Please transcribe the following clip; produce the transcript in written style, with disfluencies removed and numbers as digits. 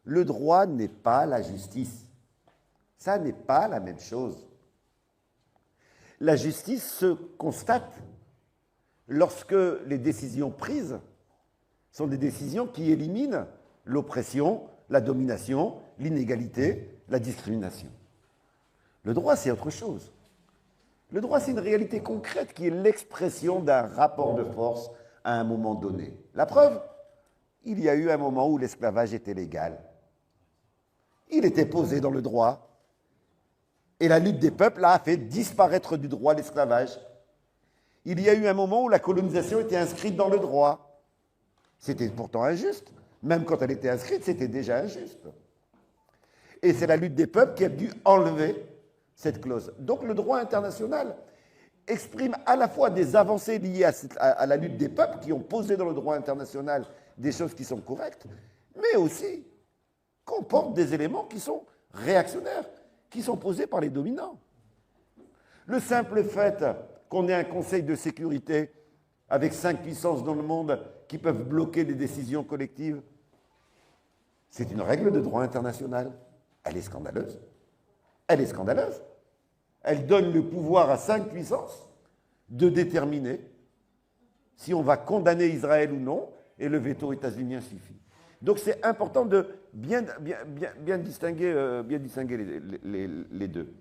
Le droit n'est pas la justice. Ça n'est pas la même chose. La justice se constate lorsque les décisions prises sont des décisions qui éliminent l'oppression, la domination, l'inégalité, la discrimination. Le droit, c'est autre chose. Le droit, c'est une réalité concrète qui est l'expression d'un rapport de force à un moment donné. La preuve, il y a eu un moment où l'esclavage était légal. Il était posé dans le droit. Et la lutte des peuples a fait disparaître du droit l'esclavage. Il y a eu un moment où la colonisation était inscrite dans le droit. C'était pourtant injuste. Même quand elle était inscrite, c'était déjà injuste. Et c'est la lutte des peuples qui a dû enlever cette clause. Donc le droit international exprime à la fois des avancées liées à la lutte des peuples qui ont posé dans le droit international des choses qui sont correctes, mais aussi comporte des éléments qui sont réactionnaires, qui sont posés par les dominants. Le simple fait qu'on ait un Conseil de sécurité avec 5 puissances dans le monde qui peuvent bloquer les décisions collectives, c'est une règle de droit international. Elle est scandaleuse. Elle est scandaleuse. Elle donne le pouvoir à 5 puissances de déterminer si on va condamner Israël ou non, et le veto états-unien suffit. Donc c'est important de bien distinguer les deux.